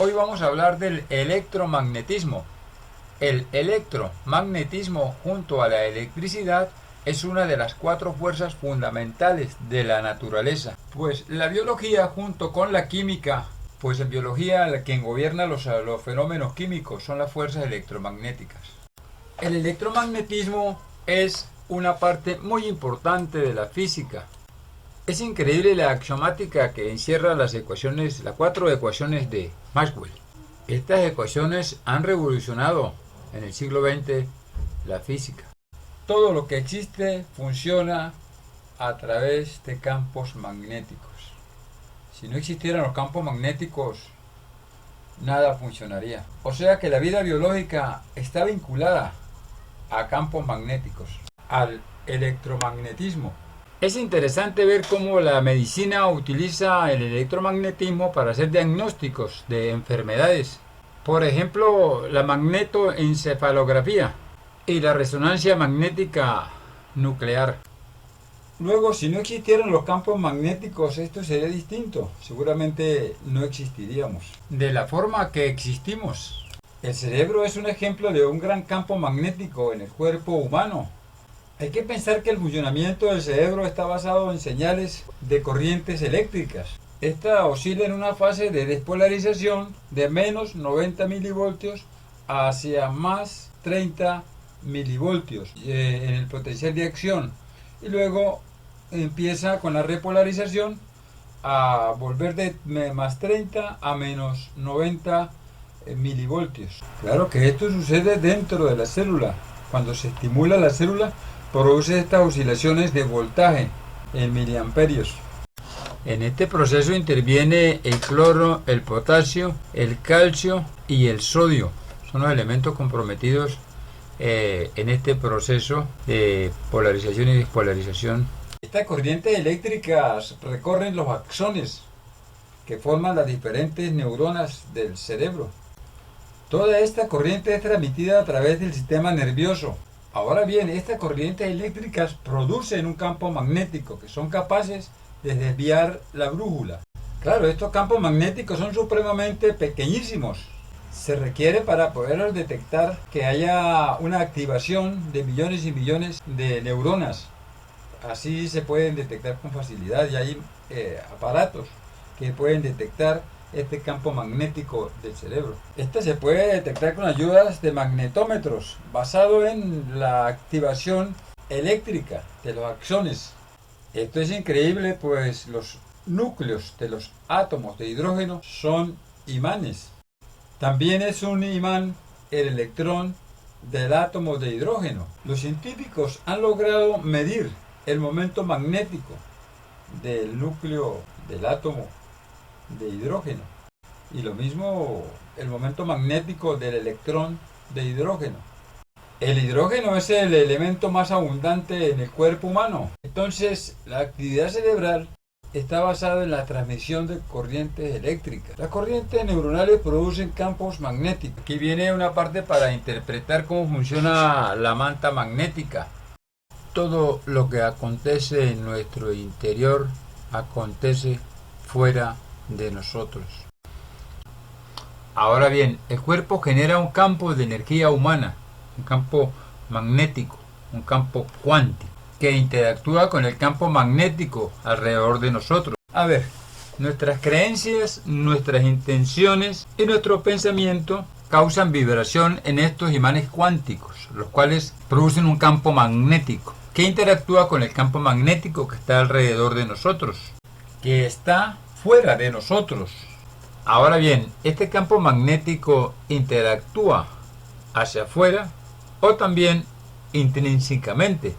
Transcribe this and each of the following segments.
Hoy vamos a hablar del electromagnetismo. El electromagnetismo junto a la electricidad es una de las 4 fuerzas fundamentales de la naturaleza. Pues la biología junto con la química, pues en biología quien gobierna los fenómenos químicos son las fuerzas electromagnéticas. El electromagnetismo es una parte muy importante de la física. Es increíble la axiomática que encierra las 4 ecuaciones de Maxwell. Estas ecuaciones han revolucionado en el siglo XX la física. Todo lo que existe funciona a través de campos magnéticos. Si no existieran los campos magnéticos, nada funcionaría. O sea que la vida biológica está vinculada a campos magnéticos, al electromagnetismo. Es interesante ver cómo la medicina utiliza el electromagnetismo para hacer diagnósticos de enfermedades. Por ejemplo, la magnetoencefalografía y la resonancia magnética nuclear. Luego, si no existieran los campos magnéticos, esto sería distinto. Seguramente no existiríamos. De la forma que existimos. El cerebro es un ejemplo de un gran campo magnético en el cuerpo humano. Hay que pensar que el funcionamiento del cerebro está basado en señales de corrientes eléctricas. Esta oscila en una fase de despolarización de menos 90 milivoltios hacia más 30 milivoltios en el potencial de acción. Y luego empieza con la repolarización a volver de más 30 a menos 90 milivoltios. Claro que esto sucede dentro de la célula. Cuando se estimula la célula, produce estas oscilaciones de voltaje en miliamperios. En este proceso interviene el cloro, el potasio, el calcio y el sodio. Son los elementos comprometidos en este proceso de polarización y despolarización. Estas corrientes eléctricas recorren los axones que forman las diferentes neuronas del cerebro. Toda esta corriente es transmitida a través del sistema nervioso. Ahora bien, estas corrientes eléctricas producen un campo magnético que son capaces de desviar la brújula. Claro, estos campos magnéticos son supremamente pequeñísimos. Se requiere para poder detectar que haya una activación de millones y millones de neuronas. Así se pueden detectar con facilidad y hay aparatos que pueden detectar este campo magnético del cerebro. Este se puede detectar con ayudas de magnetómetros basado en la activación eléctrica de los axones. Esto es increíble, pues los núcleos de los átomos de hidrógeno son imanes. También es un imán el electrón del átomo de hidrógeno. Los científicos han logrado medir el momento magnético del núcleo del átomo de hidrógeno y lo mismo el momento magnético del electrón de hidrógeno. El hidrógeno es el elemento más abundante en el cuerpo humano. Entonces, la actividad cerebral está basada en la transmisión de corrientes eléctricas. Las corrientes neuronales producen campos magnéticos. Aquí viene una parte para interpretar cómo funciona la manta magnética. Todo lo que acontece en nuestro interior acontece fuera de nosotros. Ahora bien, el cuerpo genera un campo de energía humana, un campo magnético, un campo cuántico, que interactúa con el campo magnético alrededor de nosotros. A ver, nuestras creencias, nuestras intenciones y nuestro pensamiento causan vibración en estos imanes cuánticos, los cuales producen un campo magnético, que interactúa con el campo magnético que está alrededor de nosotros, que está fuera de nosotros. Ahora bien, este campo magnético interactúa hacia afuera o también intrínsecamente,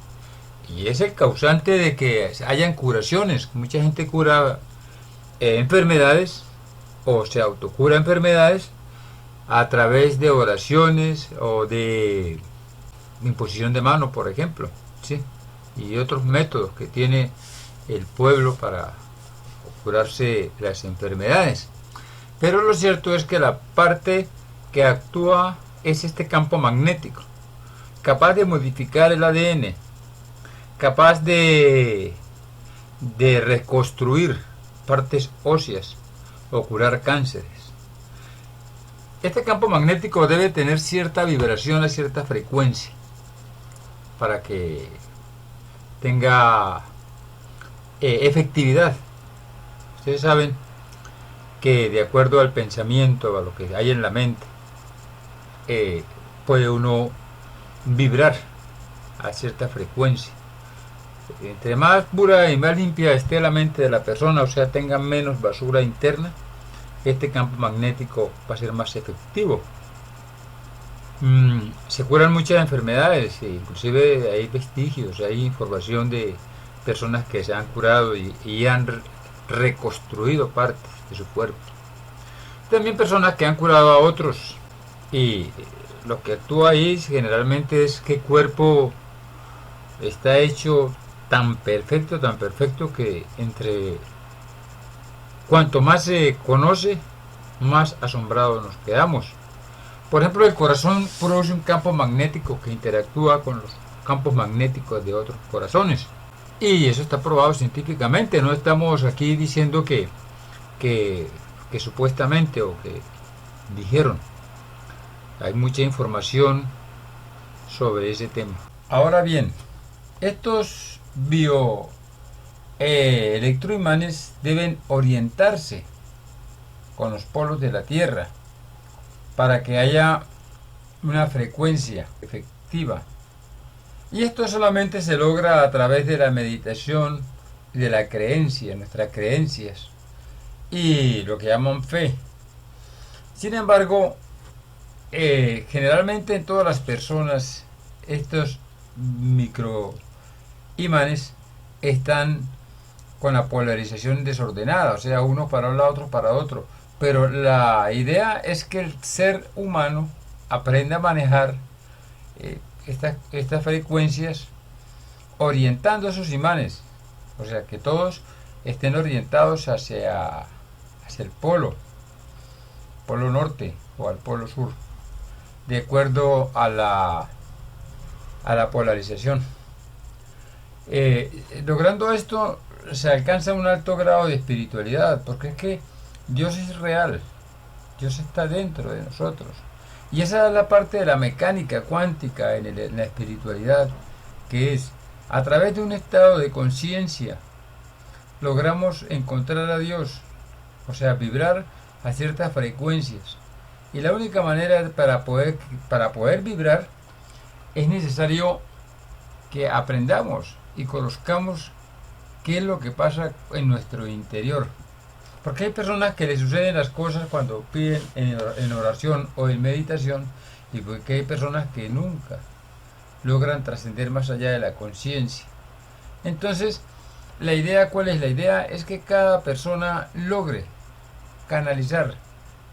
y es el causante de que hayan curaciones. Mucha gente cura enfermedades o se autocura enfermedades a través de oraciones o de imposición de mano, por ejemplo, ¿sí? Y otros métodos que tiene el pueblo para curarse las enfermedades. Pero lo cierto es que la parte que actúa es este campo magnético, capaz de modificar el ADN, capaz de reconstruir partes óseas o curar cánceres. Este campo magnético debe tener cierta vibración a cierta frecuencia para que tenga efectividad. Ustedes saben que de acuerdo al pensamiento, a lo que hay en la mente, puede uno vibrar a cierta frecuencia. Entre más pura y más limpia esté la mente de la persona, o sea, tenga menos basura interna, este campo magnético va a ser más efectivo. Se curan muchas enfermedades, inclusive hay vestigios, hay información de personas que se han curado y han reconstruido partes de su cuerpo. También personas que han curado a otros, y lo que actúa ahí generalmente es que el cuerpo está hecho tan perfecto que entre cuanto más se conoce, más asombrados nos quedamos. Por ejemplo, el corazón produce un campo magnético que interactúa con los campos magnéticos de otros corazones. Y eso está probado científicamente. No estamos aquí diciendo que supuestamente o que dijeron. Hay mucha información sobre ese tema. Ahora bien, estos electroimanes deben orientarse con los polos de la Tierra para que haya una frecuencia efectiva. Y esto solamente se logra a través de la meditación y de la creencia, nuestras creencias y lo que llaman fe. Sin embargo, generalmente en todas las personas estos microimanes están con la polarización desordenada, o sea, uno para un lado, otro para otro. Pero la idea es que el ser humano aprenda a manejar estas frecuencias orientando esos imanes, o sea, que todos estén orientados hacia el polo norte o al polo sur, de acuerdo a la polarización. Logrando esto se alcanza un alto grado de espiritualidad, porque es que Dios es real, Dios está dentro de nosotros. Y esa es la parte de la mecánica cuántica en la espiritualidad, que es a través de un estado de conciencia logramos encontrar a Dios, o sea, vibrar a ciertas frecuencias. Y la única manera para poder vibrar es necesario que aprendamos y conozcamos qué es lo que pasa en nuestro interior. Porque hay personas que les suceden las cosas cuando piden en oración o en meditación, y porque hay personas que nunca logran trascender más allá de la conciencia. Entonces, la idea, ¿cuál es? La idea es que cada persona logre canalizar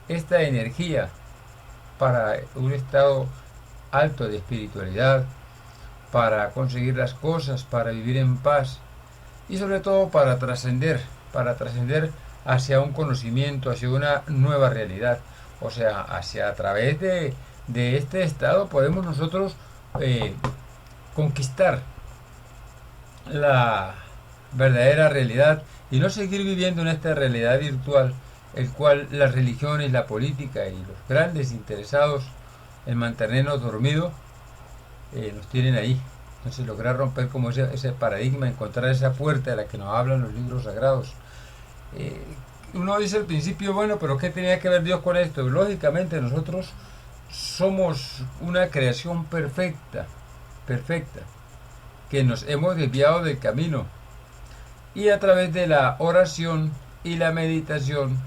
esta energía para un estado alto de espiritualidad, para conseguir las cosas, para vivir en paz y sobre todo para trascender hacia un conocimiento, hacia una nueva realidad. O sea, a través de este estado podemos nosotros conquistar la verdadera realidad y no seguir viviendo en esta realidad virtual, el cual las religiones, la política y los grandes interesados en mantenernos dormidos nos tienen ahí. Entonces lograr romper como ese paradigma, encontrar esa puerta de la que nos hablan los libros sagrados. Uno dice al principio, bueno, pero ¿qué tenía que ver Dios con esto? Lógicamente nosotros somos una creación perfecta, que nos hemos desviado del camino. Y a través de la oración y la meditación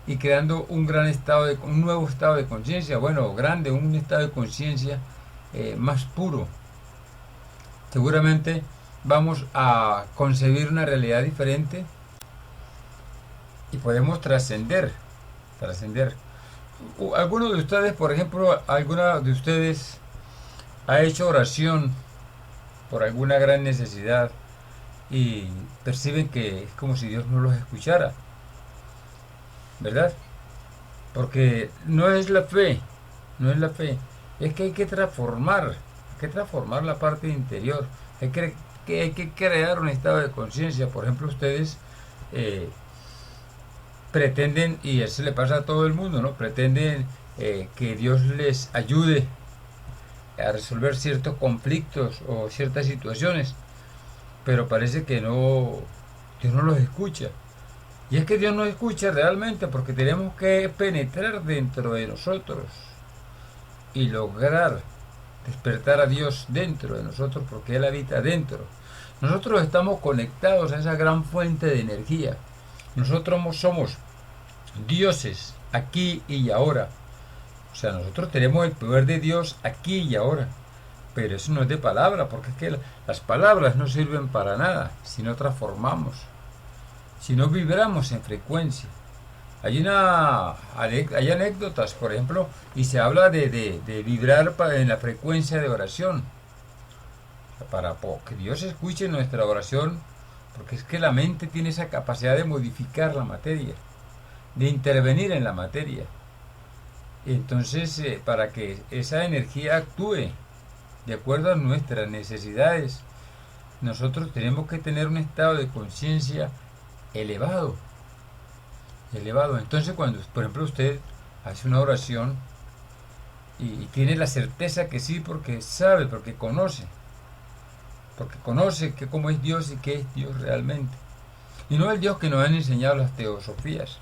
y creando un nuevo estado de conciencia, un estado de conciencia más puro, seguramente vamos a concebir una realidad diferente y podemos trascender. Algunos de ustedes, por ejemplo, alguna de ustedes ha hecho oración por alguna gran necesidad y perciben que es como si Dios no los escuchara, ¿verdad? Porque no es la fe, es que hay que transformar la parte interior, hay que crear un estado de conciencia. Por ejemplo, ustedes pretenden, y eso le pasa a todo el mundo, ¿no? Pretenden que Dios les ayude a resolver ciertos conflictos o ciertas situaciones, pero parece que Dios no los escucha. Y es que Dios nos escucha realmente porque tenemos que penetrar dentro de nosotros y lograr despertar a Dios dentro de nosotros porque Él habita dentro. Nosotros estamos conectados a esa gran fuente de energía. Nosotros somos dioses aquí y ahora. O sea, nosotros tenemos el poder de Dios aquí y ahora. Pero eso no es de palabra, porque es que las palabras no sirven para nada si no transformamos, si no vibramos en frecuencia. Hay anécdotas, por ejemplo, y se habla de vibrar en la frecuencia de oración. Para que Dios escuche nuestra oración, porque es que la mente tiene esa capacidad de modificar la materia, de intervenir en la materia. Entonces, para que esa energía actúe de acuerdo a nuestras necesidades, nosotros tenemos que tener un estado de conciencia elevado. Entonces, cuando, por ejemplo, usted hace una oración y tiene la certeza que sí, porque sabe, porque conoce que cómo es Dios y qué es Dios realmente. Y no el Dios que nos han enseñado las teosofías,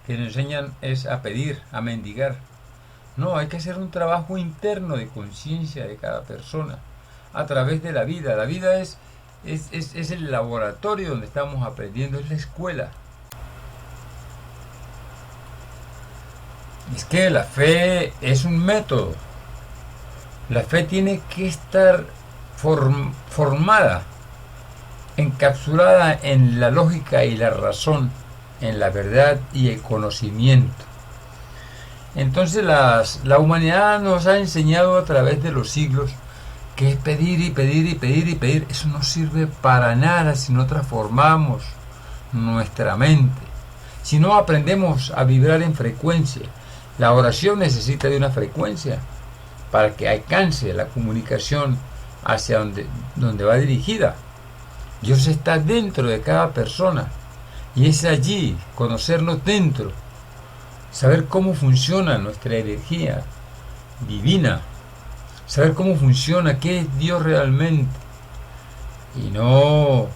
que nos enseñan es a pedir, a mendigar. No, hay que hacer un trabajo interno de conciencia de cada persona a través de la vida. La vida es el laboratorio donde estamos aprendiendo, es la escuela. Es que la fe es un método. La fe tiene que estar formada, encapsulada en la lógica y la razón, en la verdad y el conocimiento. Entonces la humanidad nos ha enseñado a través de los siglos que es pedir y pedir y pedir y pedir. Eso no sirve para nada si no transformamos nuestra mente, si no aprendemos a vibrar en frecuencia. La oración necesita de una frecuencia para que alcance la comunicación hacia donde va dirigida. Dios está dentro de cada persona y es allí conocernos dentro, saber cómo funciona nuestra energía divina, saber cómo funciona, qué es Dios realmente, y no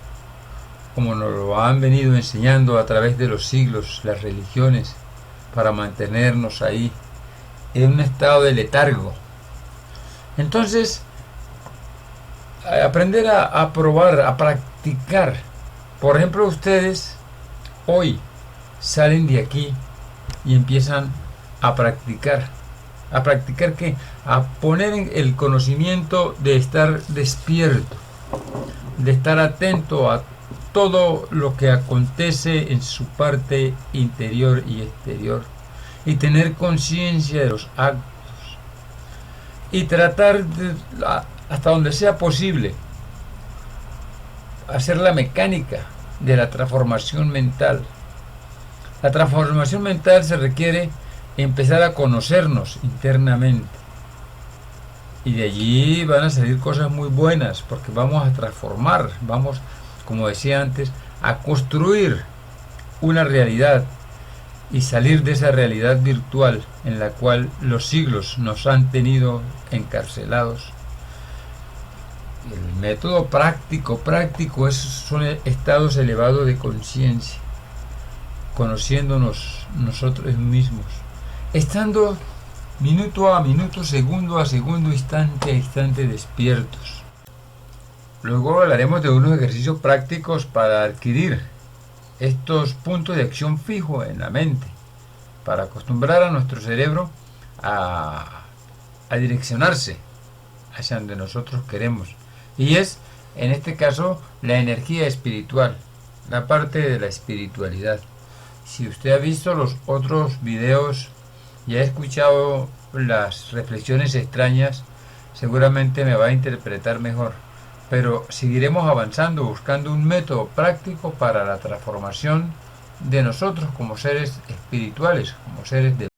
como nos lo han venido enseñando a través de los siglos las religiones para mantenernos ahí en un estado de letargo. Entonces, aprender a probar, a practicar. Por ejemplo, ustedes hoy salen de aquí y empiezan a practicar. ¿A practicar qué? A poner en el conocimiento de estar despierto, de estar atento a todo lo que acontece en su parte interior y exterior, y tener conciencia de los actos, y tratar de, hasta donde sea posible, hacer la mecánica de la transformación mental. La transformación mental se requiere empezar a conocernos internamente, y de allí van a salir cosas muy buenas, porque vamos a transformar, vamos, como decía antes, a construir una realidad y salir de esa realidad virtual en la cual los siglos nos han tenido encarcelados. El método práctico son estados elevados de conciencia, conociéndonos nosotros mismos, estando minuto a minuto, segundo a segundo, instante a instante despiertos. Luego hablaremos de unos ejercicios prácticos para adquirir estos puntos de acción fijos en la mente, para acostumbrar a nuestro cerebro a direccionarse hacia donde nosotros queremos. Y es, en este caso, la energía espiritual, la parte de la espiritualidad. Si usted ha visto los otros videos y ha escuchado las reflexiones extrañas, seguramente me va a interpretar mejor. Pero seguiremos avanzando buscando un método práctico para la transformación de nosotros como seres espirituales, como seres de